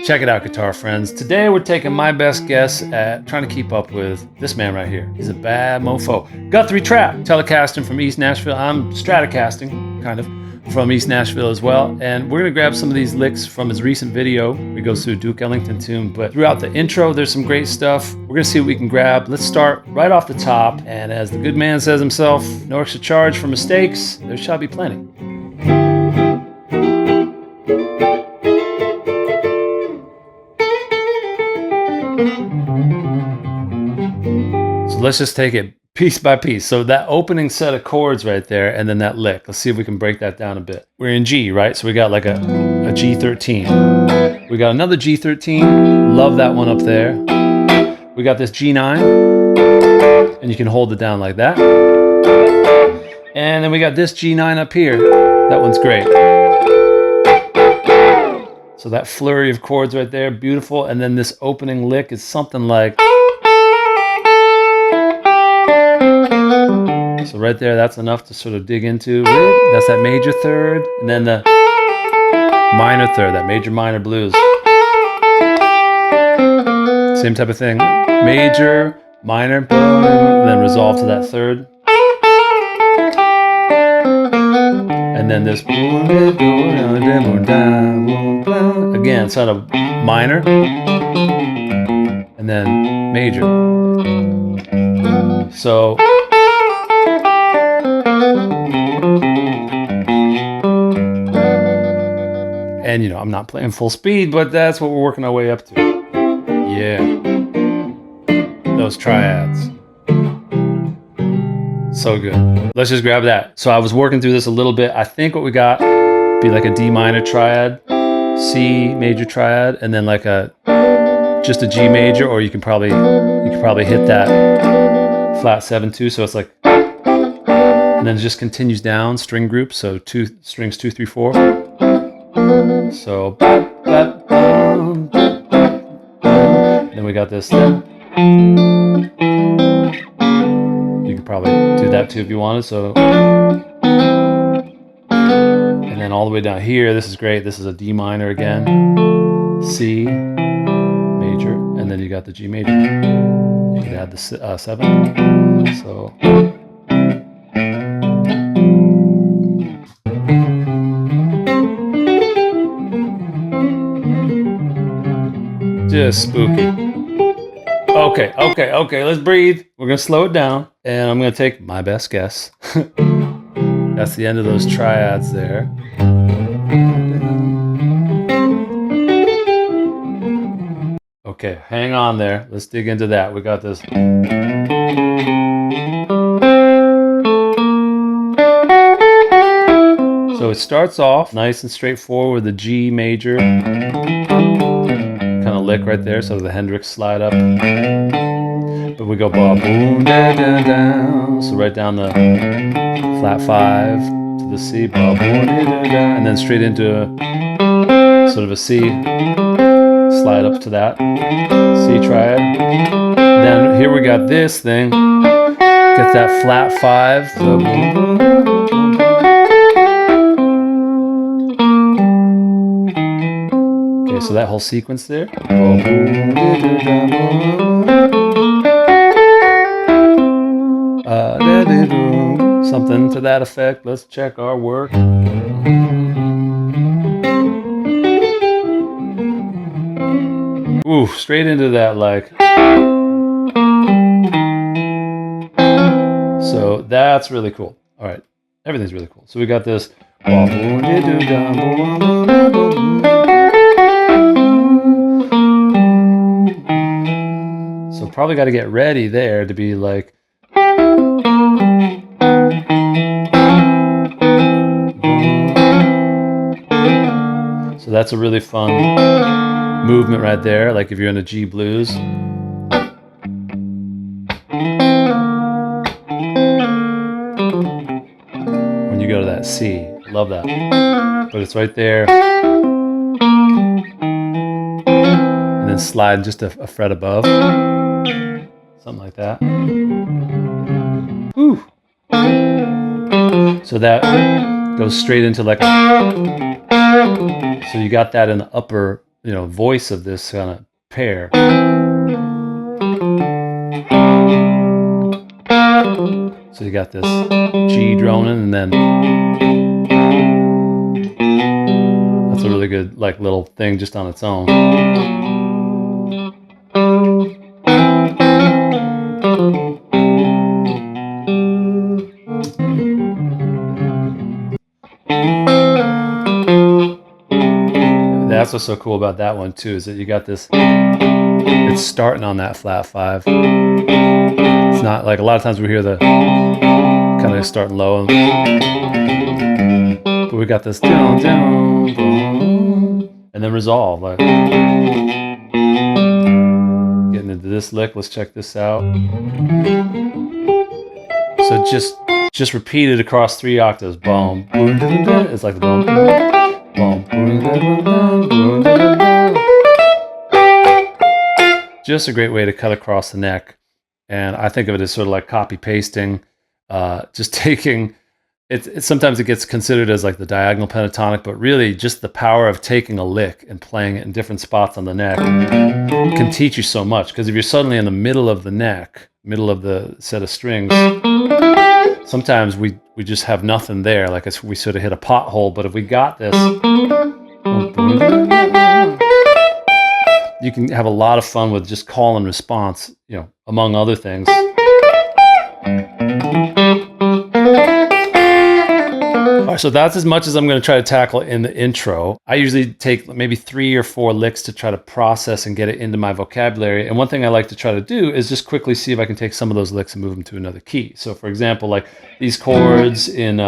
Check it out, guitar friends. Today we're taking my best guess at trying to keep up with this man right here. He's a bad mofo. Guthrie Trapp, telecasting from East Nashville. I'm stratocasting, kind of, from East Nashville as well. And we're gonna grab some of these licks from his recent video. We go through a Duke Ellington tune, but throughout the intro, there's some great stuff. We're gonna see what we can grab. Let's start right off the top. And as the good man says himself, no extra charge for mistakes. There shall be plenty. So let's just take it piece by piece. So that opening set of chords right there, and then that lick. Let's see if we can break that down a bit. We're in G, right? So we got like a G13. We got another G13. Love that one up there. We got this G9, and you can hold it down like that. And then we got this G9 up here. That one's great. So that flurry of chords right there, beautiful. And then this opening lick is something like... So right there, that's enough to sort of dig into. That's that major third, and then the minor third, that major minor blues. Same type of thing. Major, minor, and then resolve to that third. And then this again, sort of minor, and then major. So and you know, I'm not playing full speed, but that's what we're working our way up to. Yeah. Those triads. So good. Let's just grab that. So I was working through this a little bit. I think what we got be like a D minor triad, C major triad, and then like just a G major, or you could probably hit that flat 7 too. So it's like, and then it just continues down, string group. So strings 2, 3, 4. So then we got this. You could probably do that too if you wanted. So, and then all the way down here, this is great. This is a D minor again, C major, and then you got the G major. You could add the 7. So. Just spooky. Okay, let's breathe. We're gonna slow it down, and I'm gonna take my best guess. That's the end of those triads there. Okay, hang on there. Let's dig into that. We got this. So it starts off nice and straightforward with the G major. Kind of lick right there, so the Hendrix slide up. But we go ba boom da da da. So right down the flat 5 to the C, ba boom da da da, and then straight into sort of a C, slide up to that C triad. Then here we got this thing, get that flat 5. So so that whole sequence there. Something to that effect. Let's check our work. Ooh, straight into that like. So that's really cool. All right, everything's really cool. So we got this. So probably got to get ready there to be like. So that's a really fun movement right there, like if you're in a G blues. When you go to that C, love that. But it's right there. And then slide just a fret above. Something like that. Whew. So that goes straight into like a, so you got that in the upper voice of this kind of pair. So you got this G droning, and then that's a really good little thing just on its own. That's what's so cool about that one too, is that you got this, it's starting on that flat 5. It's not like a lot of times we hear the kind of starting low, but we got this down, down, and then resolve. Like getting into this lick, let's check this out. So just repeat it across 3 octaves. Boom, it's like the boom, boom, just a great way to cut across the neck. And I think of it as sort of like copy pasting, just taking it. Sometimes it gets considered as like the diagonal pentatonic, but really just the power of taking a lick and playing it in different spots on the neck can teach you so much. Because if you're suddenly in the middle of the neck, middle of the set of strings, sometimes we just have nothing there. Like we sort of hit a pothole. But if we got this, you can have a lot of fun with just call and response, among other things. All right, so that's as much as I'm going to try to tackle in the intro. I usually take maybe 3 or 4 licks to try to process and get it into my vocabulary. And one thing I like to try to do is just quickly see if I can take some of those licks and move them to another key. So for example, like these chords in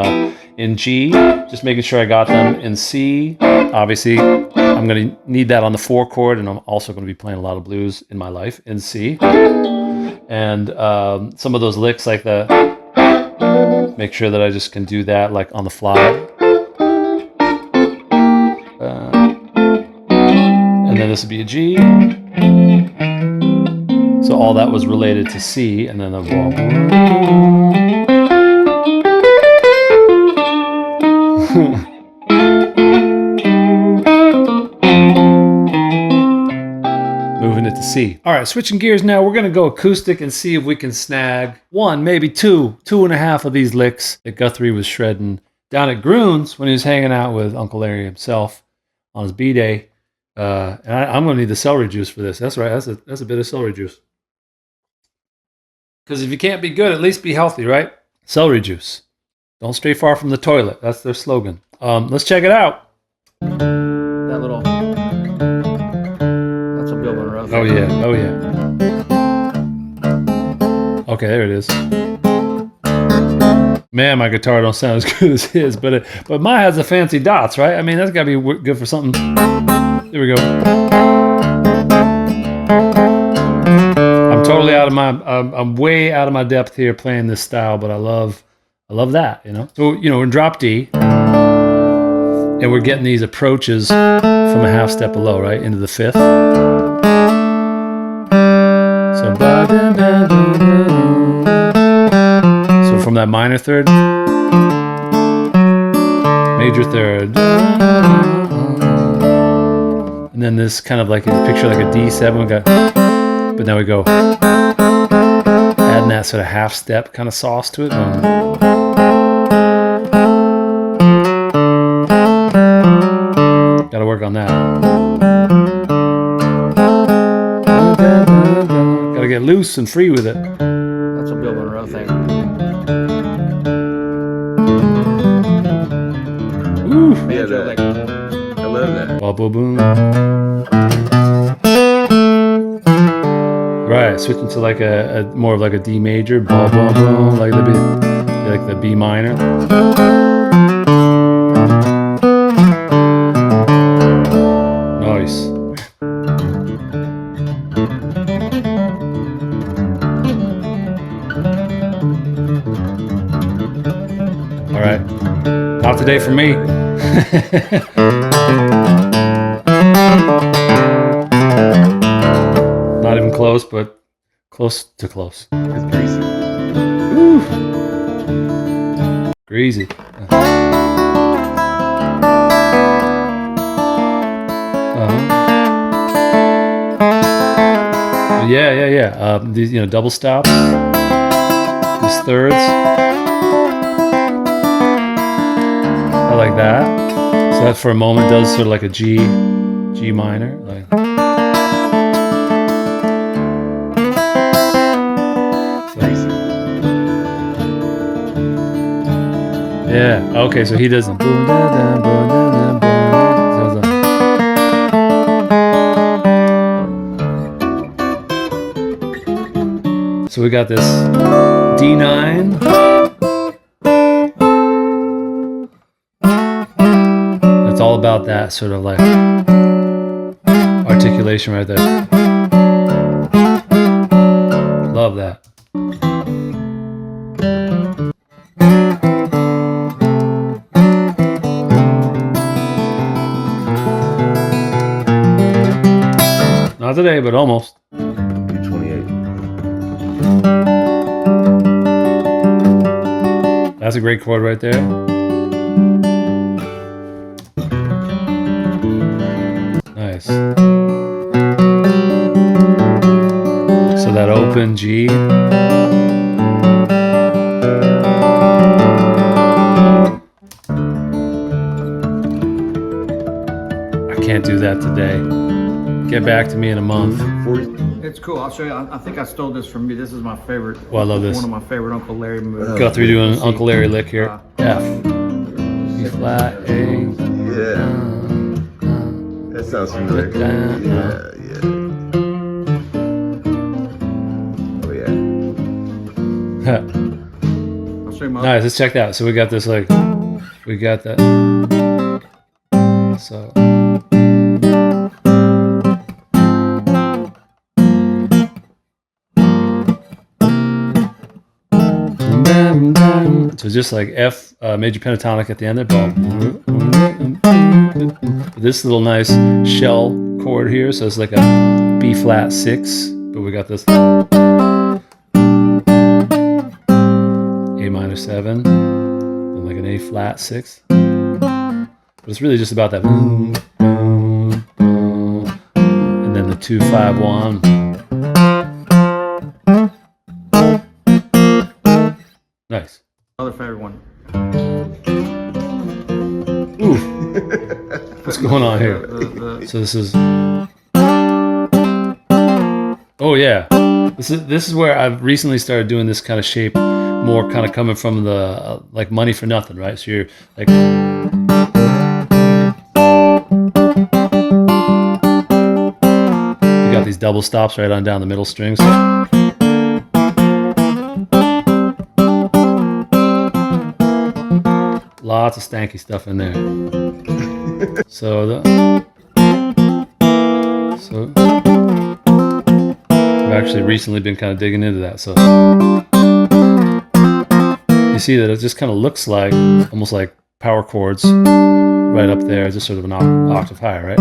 G, just making sure I got them in C. Obviously, I'm going to need that on the 4 chord, and I'm also going to be playing a lot of blues in my life in C. And some of those licks like make sure that I just can do that like on the fly. And then this would be a G. So all that was related to C, and then moving it to C. All right, switching gears now. We're going to go acoustic and see if we can snag 1, maybe 2, 2.5 of these licks that Guthrie was shredding down at Groon's when he was hanging out with Uncle Larry himself on his B-Day. And I'm going to need the celery juice for this. That's right. That's a bit of celery juice. Because if you can't be good, at least be healthy, right? Celery juice. Don't stray far from the toilet. That's their slogan. Let's check it out. That little... That's a good one, Rose. Oh yeah, oh yeah. Okay, there it is. Man, my guitar don't sound as good as his, but mine has the fancy dots, right? I mean, that's gotta be good for something. There we go. I'm totally out of my, I'm way out of my depth here playing this style, but I love that, So, we're in drop D, and we're getting these approaches from a half step below, right, into the 5th. So from that minor 3rd, major 3rd, and then this kind of like a picture like a D7. We got, but now we go adding that sort of half step kind of sauce to it. Got to work on that. Got to get loose and free with it. That's a good one, Rose thing. Ooh. Yeah, that. I love that. Boom. Right, switching to like a more of like a D major, boom, like the B minor. Nice. All right, not today for me. Not even close, but close to close. It's greasy. Ooh. Greasy. Yeah. These, double stops, these thirds. I like that. So that for a moment does sort of like a G minor. Like. Yeah. Okay. So he doesn't. So we got this D9. It's all about that sort of like articulation right there. Love that. Not today, but almost. That's a great chord right there. Nice. So that open G. I can't do that today. Get back to me in a month. It's cool. I'll show you. I think I stole this from you. This is my favorite. Well, I love this. One of my favorite Uncle Larry moves. Guthrie doing an Uncle Larry lick here. F. B flat, A. Yeah. That sounds familiar. Yeah. Oh, yeah. I'll show you my. Nice, let's check that out. So we got this like, we got that. So. So just like F major pentatonic at the end there. This little nice shell chord here. So it's like a B flat 6, but we got this A minor 7, and like an A flat 6. But it's really just about that. And then the 2-5-1. Nice. Other favorite one. Ooh. What's going on here? So this is. Oh yeah. This is where I've recently started doing this kind of shape, more kind of coming from the like money for nothing, right? So you're like. You got these double stops right on down the middle strings. Lots of stanky stuff in there. So I've actually recently been kind of digging into that. So you see that it just kind of looks like almost like power chords right up there, just sort of an octave higher, right?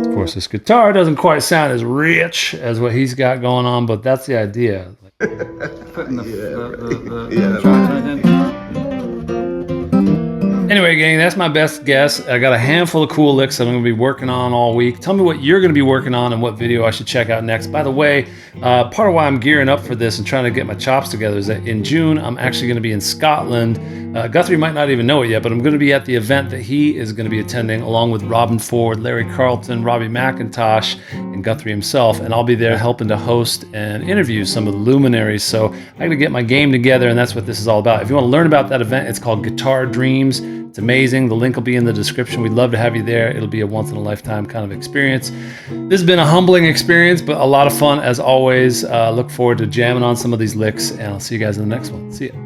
Of course, this guitar doesn't quite sound as rich as what he's got going on, but that's the idea. Putting the Anyway, gang, that's my best guess. I got a handful of cool licks that I'm going to be working on all week. Tell me what you're going to be working on and what video I should check out next. By the way, part of why I'm gearing up for this and trying to get my chops together is that in June, I'm actually going to be in Scotland. Guthrie might not even know it yet, but I'm going to be at the event that he is going to be attending along with Robin Ford, Larry Carlton, Robbie McIntosh, and Guthrie himself. And I'll be there helping to host and interview some of the luminaries. So I got to get my game together, and that's what this is all about. If you want to learn about that event, it's called Guitar Dreams. It's amazing. The link will be in the description. We'd love to have you there. It'll be a once-in-a-lifetime kind of experience. This has been a humbling experience, but a lot of fun as always. Look forward to jamming on some of these licks, and I'll see you guys in the next one. See ya.